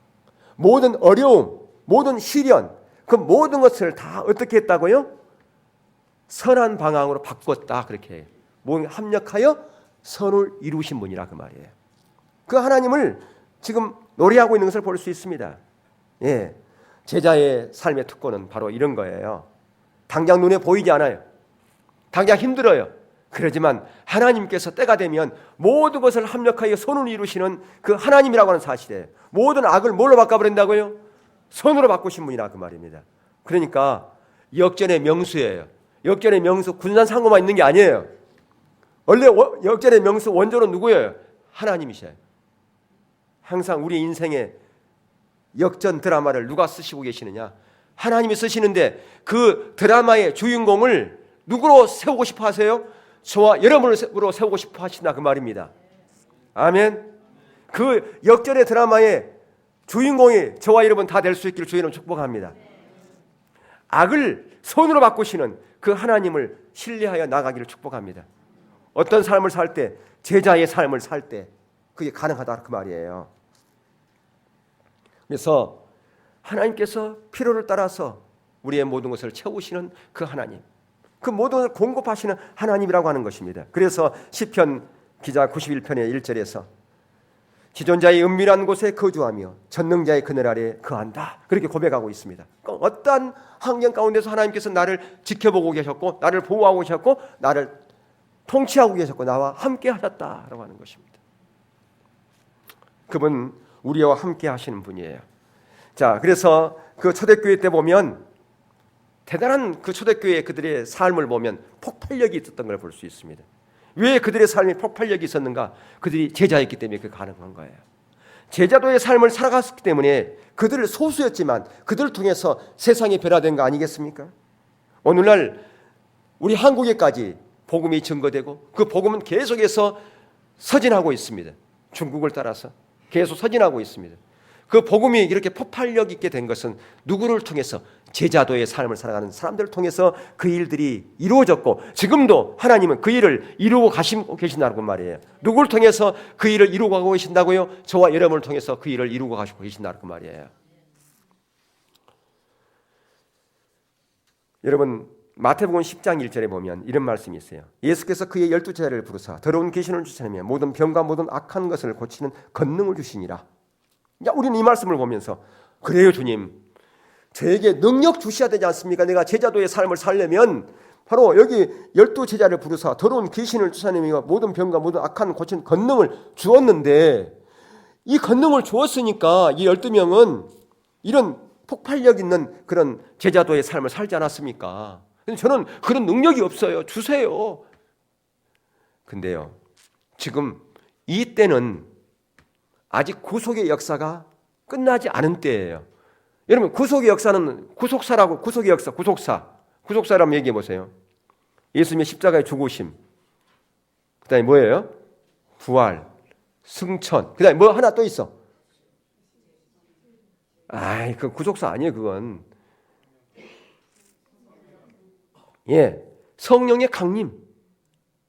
Speaker 1: 모든 어려움, 모든 시련, 그 모든 것을 다 어떻게 했다고요? 선한 방향으로 바꿨다. 그렇게 합력하여 선을 이루신 분이라 그 말이에요. 그 하나님을 지금 노래하고 있는 것을 볼 수 있습니다. 예, 제자의 삶의 특권은 바로 이런 거예요. 당장 눈에 보이지 않아요. 당장 힘들어요. 그러지만 하나님께서 때가 되면 모든 것을 합력하여 선을 이루시는 그 하나님이라고 하는 사실이에요. 모든 악을 뭘로 바꿔버린다고요? 선으로 바꾸신 분이라 그 말입니다. 그러니까 역전의 명수예요. 역전의 명수 군산상고만 있는 게 아니에요. 원래 역전의 명수 원조는 누구예요? 하나님이셔요. 항상 우리 인생의 역전 드라마를 누가 쓰시고 계시느냐? 하나님이 쓰시는데 그 드라마의 주인공을 누구로 세우고 싶어 하세요? 저와 여러분으로 세우고 싶어 하신다 그 말입니다. 아멘. 그 역전의 드라마의 주인공이 저와 여러분 다 될 수 있기를 주의 이름으로 축복합니다. 악을 선으로 바꾸시는 그 하나님을 신뢰하여 나가기를 축복합니다. 어떤 삶을 살 때, 제자의 삶을 살 때 그게 가능하다 그 말이에요. 그래서 하나님께서 필요를 따라서 우리의 모든 것을 채우시는 그 하나님, 그 모든 것을 공급하시는 하나님이라고 하는 것입니다. 그래서 시편 기자 91편의 1절에서 지존자의 은밀한 곳에 거주하며 전능자의 그늘 아래에 거한다, 그렇게 고백하고 있습니다. 그러니까 어떠한 환경 가운데서 하나님께서 나를 지켜보고 계셨고 나를 보호하고 계셨고 나를 통치하고 계셨고 나와 함께 하셨다라고 하는 것입니다. 그분 우리와 함께 하시는 분이에요. 자, 그래서 그 초대교회 때 보면 대단한 그 초대교회 그들의 삶을 보면 폭발력이 있었던 걸 볼 수 있습니다. 왜 그들의 삶이 폭발력이 있었는가? 그들이 제자였기 때문에 그게 가능한 거예요. 제자도의 삶을 살아갔기 때문에 그들을 소수였지만 그들을 통해서 세상이 변화된 거 아니겠습니까? 오늘날 우리 한국에까지 복음이 증거되고 그 복음은 계속해서 서진하고 있습니다. 중국을 따라서 계속 서진하고 있습니다. 그 복음이 이렇게 폭발력 있게 된 것은 누구를 통해서? 제자도의 삶을 살아가는 사람들을 통해서 그 일들이 이루어졌고 지금도 하나님은 그 일을 이루고 계신다고 말이에요. 누구를 통해서 그 일을 이루고 가고 계신다고요? 저와 여러분을 통해서 그 일을 이루고 가시고 계신다고 말이에요. 여러분 마태복음 10장 1절에 보면 이런 말씀이 있어요. 예수께서 그의 12제자를 부르사 더러운 귀신을 쫓아내며 모든 병과 모든 악한 것을 고치는 권능을 주시니라. 우리는 이 말씀을 보면서 그래요 주님, 저에게 능력 주셔야 되지 않습니까? 내가 제자도의 삶을 살려면 바로 여기 12제자를 부르사 더러운 귀신을 쫓아내며 모든 병과 모든 악한 고치는 권능을 주었는데 이 권능을 주었으니까 이 12명은 이런 폭발력 있는 그런 제자도의 삶을 살지 않았습니까? 근데 저는 그런 능력이 없어요. 주세요. 근데요, 지금 이 때는 아직 구속의 역사가 끝나지 않은 때예요. 여러분 구속의 역사는 구속사라고, 구속의 역사, 구속사라면 얘기해 보세요. 예수님의 십자가의 죽으심, 그 다음에 뭐예요? 부활, 승천, 그 다음에 뭐 하나 또 있어. 그 구속사 아니에요 그건. 예, 성령의 강림,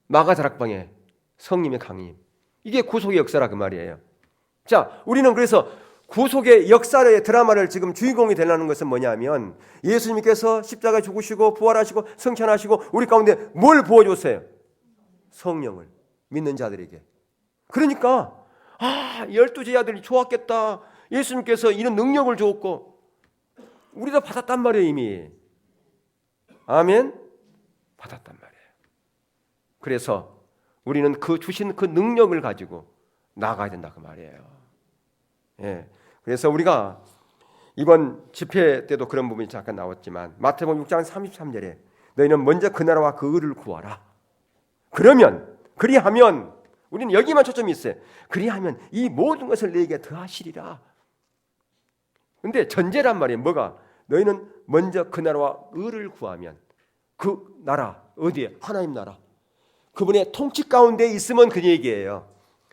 Speaker 1: 마가다락방에 성령의 강림, 이게 구속의 역사라 그 말이에요. 자, 우리는 그래서 구속의 역사의 드라마를 지금 주인공이 되려는 것은 뭐냐면 예수님께서 십자가에 죽으시고 부활하시고 승천하시고 우리 가운데 뭘 부어줬어요? 성령을 믿는 자들에게. 그러니까 12 제자들이 좋았겠다. 예수님께서 이런 능력을 주었고 우리도 받았단 말이에요. 이미. 아멘. 받았단 말이에요. 그래서 우리는 그 주신 그 능력을 가지고 나아가야 된다 그 말이에요. 예. 그래서 우리가 이번 집회 때도 그런 부분이 잠깐 나왔지만 마태복음 6장 33절에 너희는 먼저 그 나라와 그 의를 구하라. 그리하면 우리는 여기만 초점이 있어요. 그리하면 이 모든 것을 너희에게 더하시리라. 근데 전제란 말이에요. 뭐가? 너희는 먼저 그 나라와 의를 구하면 그 나라 어디에? 하나님 나라. 그분의 통치 가운데 있으면 그 얘기예요.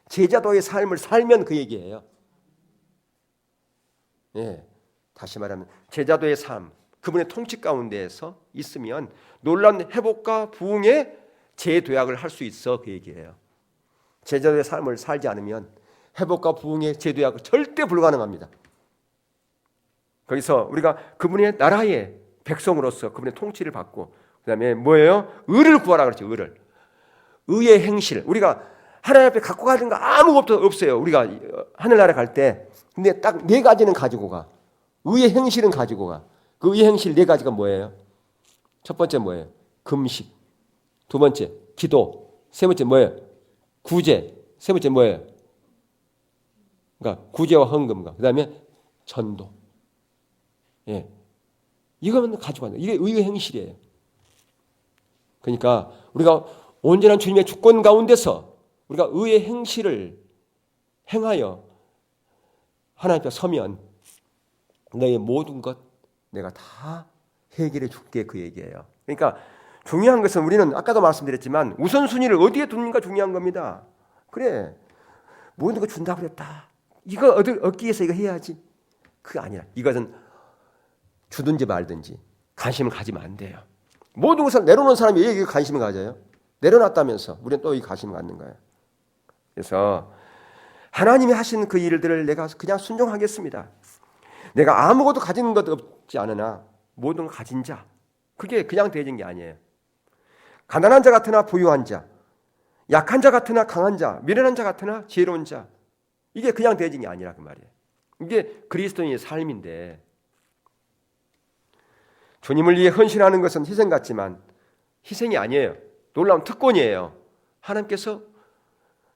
Speaker 1: 제자도의 삶을 살면 그 얘기예요. 예. 다시 말하면 제자도의 삶, 그분의 통치 가운데에서 있으면 놀라운 회복과 부흥의 재도약을 할 수 있어 그 얘기예요. 제자도의 삶을 살지 않으면 회복과 부흥의 재도약은 절대 불가능합니다. 거기서 우리가 그분의 나라의 백성으로서 그분의 통치를 받고 그다음에 뭐예요? 의를 구하라 그랬죠. 의를. 의의 행실. 우리가 하나님 앞에 갖고 가는 거 아무것도 없어요. 우리가 하늘나라 갈 때. 근데 딱 4가지는 가지고 가. 의의 행실은 가지고 가. 그 의의 행실 4가지가 뭐예요? 첫 번째 뭐예요? 금식. 두 번째 기도. 세 번째 뭐예요? 구제. 세 번째 뭐예요? 그러니까 구제와 헌금과 그다음에 전도. 예. 이거는 가지고 간다. 이게 의의 행실이에요. 그러니까 우리가 온전한 주님의 주권 가운데서 우리가 의의 행실을 행하여 하나님 앞에 서면 너의 모든 것 내가 다 해결해 줄게 그 얘기예요. 그러니까 중요한 것은 우리는 아까도 말씀드렸지만 우선순위를 어디에 두는가 중요한 겁니다. 그래 모든 거 준다고 그랬다. 이거 얻기 위해서 이거 해야지. 그게 아니라 이것은 주든지 말든지 관심을 가지면 안 돼요. 모든 것을 내려놓은 사람이 왜 관심을 가져요? 내려놨다면서 우리는 또 이 관심을 갖는 거예요. 그래서 하나님이 하신 그 일들을 내가 그냥 순종하겠습니다. 내가 아무것도 가진 것 없지 않으나 모든 걸 가진 자. 그게 그냥 되는 게 아니에요. 가난한 자 같으나 부유한 자, 약한 자 같으나 강한 자, 미련한 자 같으나 지혜로운 자. 이게 그냥 되는 게 아니라 그 말이에요. 이게 그리스도인의 삶인데 주님을 위해 헌신하는 것은 희생 같지만 희생이 아니에요. 놀라운 특권이에요. 하나님께서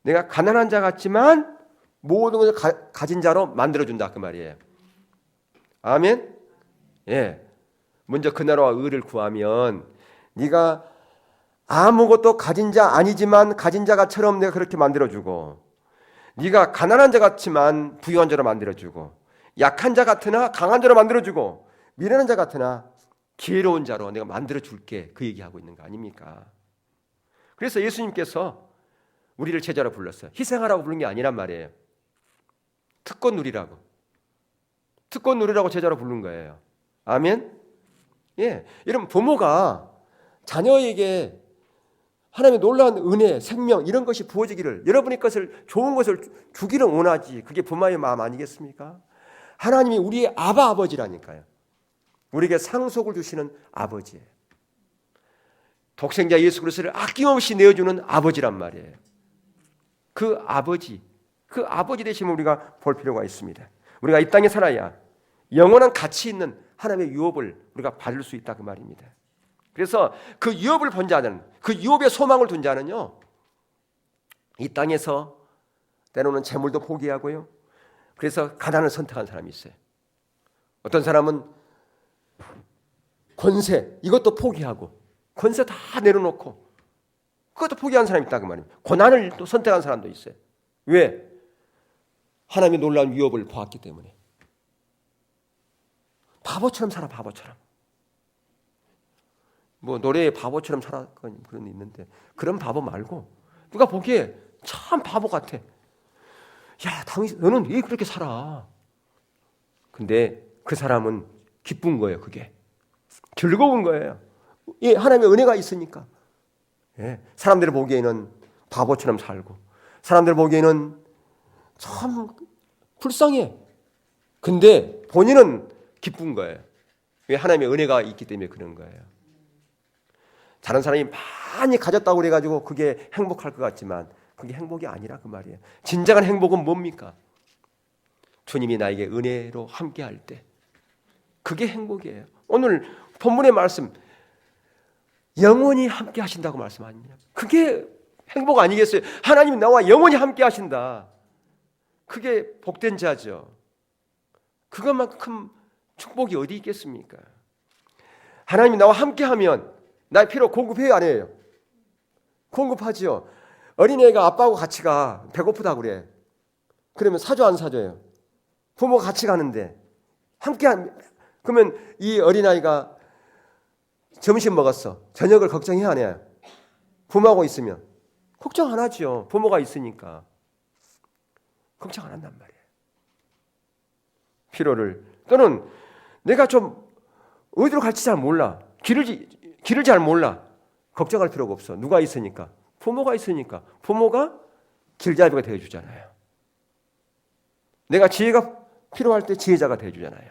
Speaker 1: 내가 가난한 자 같지만 모든 것을 가진 자로 만들어준다 그 말이에요. 아멘? 예. 먼저 그 나라와 의를 구하면 네가 아무것도 가진 자 아니지만 가진 자가처럼 내가 그렇게 만들어주고 네가 가난한 자 같지만 부유한 자로 만들어주고 약한 자 같으나 강한 자로 만들어주고 미련한 자 같으나 지혜로운 자로 내가 만들어줄게 그 얘기하고 있는 거 아닙니까? 그래서 예수님께서 우리를 제자로 불렀어요. 희생하라고 부른 게 아니란 말이에요. 특권 누리라고. 특권 누리라고 제자로 부른 거예요. 아멘? 예. 여러분 부모가 자녀에게 하나님의 놀라운 은혜, 생명 이런 것이 부어지기를 여러분의 것을 좋은 것을 주기를 원하지. 그게 부모의 마음 아니겠습니까? 하나님이 우리의 아버지라니까요. 우리에게 상속을 주시는 아버지예요. 독생자 예수 그리스도를 아낌없이 내어주는 아버지란 말이에요. 그 아버지 되심을 우리가 볼 필요가 있습니다. 우리가 이 땅에 살아야 영원한 가치 있는 하나님의 유업을 우리가 받을 수 있다 그 말입니다. 그래서 그 유업을 본 자는 그 유업의 소망을 둔 자는요. 이 땅에서 때로는 재물도 포기하고요. 그래서 가난을 선택한 사람이 있어요. 어떤 사람은 권세 이것도 포기하고 권세 다 내려놓고 그것도 포기한 사람이 있다 그 말입니다. 고난을 또 선택한 사람도 있어요. 왜? 하나님의 놀라운 위협을 보았기 때문에. 바보처럼 살아 바보처럼. 뭐 노래에 바보처럼 살아 그런 게 있는데 그런 바보 말고 누가 보기에 참 바보 같아. 야, 당신 너는 왜 그렇게 살아? 근데 그 사람은 기쁜 거예요. 그게 즐거운 거예요. 예, 하나님의 은혜가 있으니까. 예, 사람들이 보기에는 바보처럼 살고 사람들 보기에는 참 불쌍해. 근데 본인은 기쁜 거예요. 왜? 하나님의 은혜가 있기 때문에 그런 거예요. 다른 사람이 많이 가졌다고 그래가지고 그게 행복할 것 같지만 그게 행복이 아니라 그 말이에요. 진정한 행복은 뭡니까? 주님이 나에게 은혜로 함께할 때, 그게 행복이에요. 오늘 본문의 말씀, 영원히 함께 하신다고 말씀 아니냐? 그게 행복 아니겠어요? 하나님이 나와 영원히 함께 하신다. 그게 복된 자죠. 그것만큼 축복이 어디 있겠습니까? 하나님이 나와 함께 하면 나의 필요 공급해요, 안 해요? 공급하지요. 어린애가 아빠하고 같이 가. 배고프다고 그래. 그러면 사줘, 안 사줘요? 부모가 같이 가는데 그러면 이 어린아이가 점심 먹었어. 저녁을 걱정해야 안 해요? 부모하고 있으면 걱정 안 하죠. 부모가 있으니까 걱정 안 한단 말이에요. 필요를, 또는 내가 좀 어디로 갈지 잘 몰라. 길을 잘 몰라. 걱정할 필요가 없어. 누가 있으니까? 부모가 있으니까. 부모가 길잡이가 되어주잖아요. 내가 지혜가 필요할 때 지혜자가 되어주잖아요.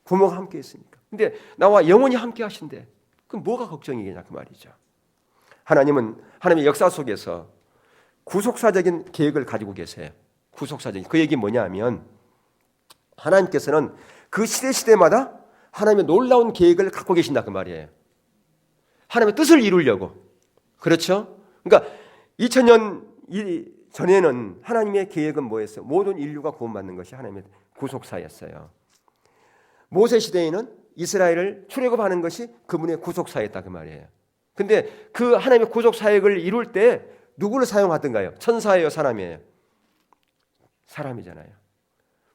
Speaker 1: 부모가 함께 있으니까. 근데 나와 영원히 함께 하신대. 그럼 뭐가 걱정이겠냐 그 말이죠. 하나님은 하나님의 역사 속에서 구속사적인 계획을 가지고 계세요. 구속사적인. 그 얘기 뭐냐 하면 하나님께서는 그 시대마다 하나님의 놀라운 계획을 갖고 계신다 그 말이에요. 하나님의 뜻을 이루려고. 그렇죠? 그러니까 2000년 전에는 하나님의 계획은 뭐였어요? 모든 인류가 구원받는 것이 하나님의 구속사였어요. 모세 시대에는 이스라엘을 출애굽하는 것이 그분의 구속사였다 그 말이에요. 근데 그 하나님의 구속사역을 이룰 때 누구를 사용하던가요? 천사예요, 사람이에요? 사람이잖아요.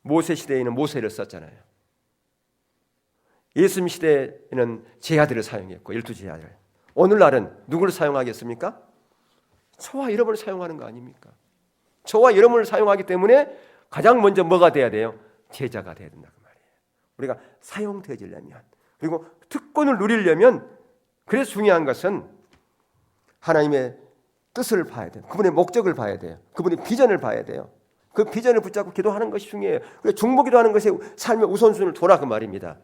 Speaker 1: 모세 시대에는 모세를 썼잖아요. 예수님 시대에는 제자들을 사용했고 12제자들. 오늘날은 누구를 사용하겠습니까? 저와 여러분을 사용하는 거 아닙니까? 저와 여러분을 사용하기 때문에 가장 먼저 뭐가 돼야 돼요? 제자가 돼야 된다 그 말이에요. 우리가 사용되어지려면, 그리고 특권을 누리려면, 그래서 중요한 것은 하나님의 뜻을 봐야 돼요. 그분의 목적을 봐야 돼요. 그분의 비전을 봐야 돼요. 그 비전을 붙잡고 기도하는 것이 중요해요. 그래서 중보기도하는 것이 삶의 우선순위를 둬라 그 말입니다.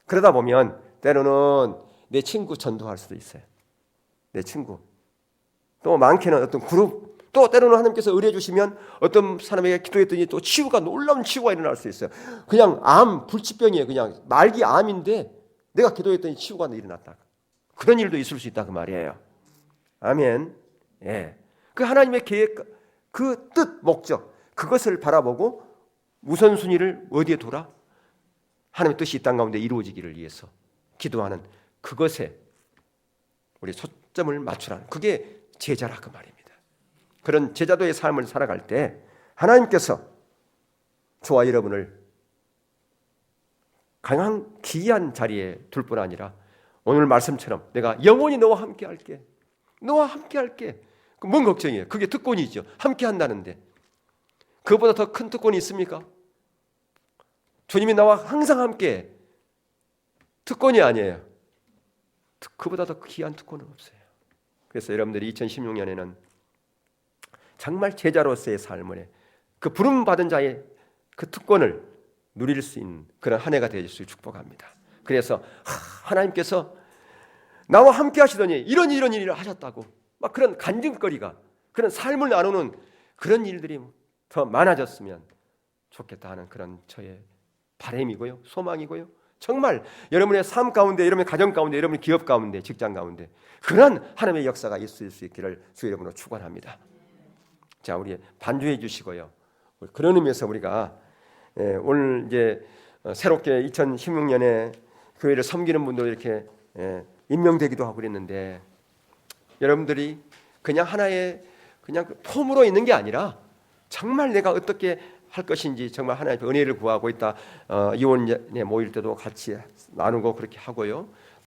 Speaker 1: 그러다 보면 때로는 내 친구 전도할 수도 있어요. 내 친구. 또 많게는 어떤 그룹, 또 때로는 하나님께서 의뢰해 주시면 어떤 사람에게 기도했더니 또 치유가, 놀라운 치유가 일어날 수 있어요. 그냥 불치병이에요. 그냥 말기 암인데 내가 기도했더니 치유가 일어났다. 그런 일도 있을 수 있다 그 말이에요. 아멘. 예. 그 하나님의 계획, 그 뜻, 목적, 그것을 바라보고 우선순위를 어디에 둬라? 하나님의 뜻이 이 땅 가운데 이루어지기를 위해서 기도하는 그것에 우리 초점을 맞추라는, 그게 제자라 그 말입니다. 그런 제자도의 삶을 살아갈 때 하나님께서 저와 여러분을 강한 기이한 자리에 둘 뿐 아니라 오늘 말씀처럼 내가 영원히 너와 함께 할게. 너와 함께 할게. 뭔 걱정이에요? 그게 특권이죠. 함께 한다는데. 그보다 더 큰 특권이 있습니까? 주님이 나와 항상 함께. 특권이 아니에요. 그보다 더 귀한 특권은 없어요. 그래서 여러분들이 2016년에는 정말 제자로서의 삶을, 그 부름받은 자의 그 특권을 누릴 수 있는 그런 한 해가 되실 수 있을 축복합니다. 그래서 하나님께서 나와 함께 하시더니 이런 일을 하셨다고 막 그런 간증거리가, 그런 삶을 나누는 그런 일들이 더 많아졌으면 좋겠다 하는 그런 저의 바람이고요, 소망이고요. 정말 여러분의 삶 가운데, 여러분의 가정 가운데, 여러분의 기업 가운데, 직장 가운데 그런 하나님의 역사가 있을 수 있기를 주 이름으로 축원합니다. 자, 우리 반주해 주시고요. 그런 의미에서 우리가 오늘 이제 새롭게 2016년에 교회를 섬기는 분도 이렇게 임명되기도 하고 그랬는데, 여러분들이 그냥 하나의 그냥 폼으로 있는 게 아니라 정말 내가 어떻게 할 것인지 정말 하나님의 은혜를 구하고 있다. 이혼에 모일 때도 같이 나누고 그렇게 하고요.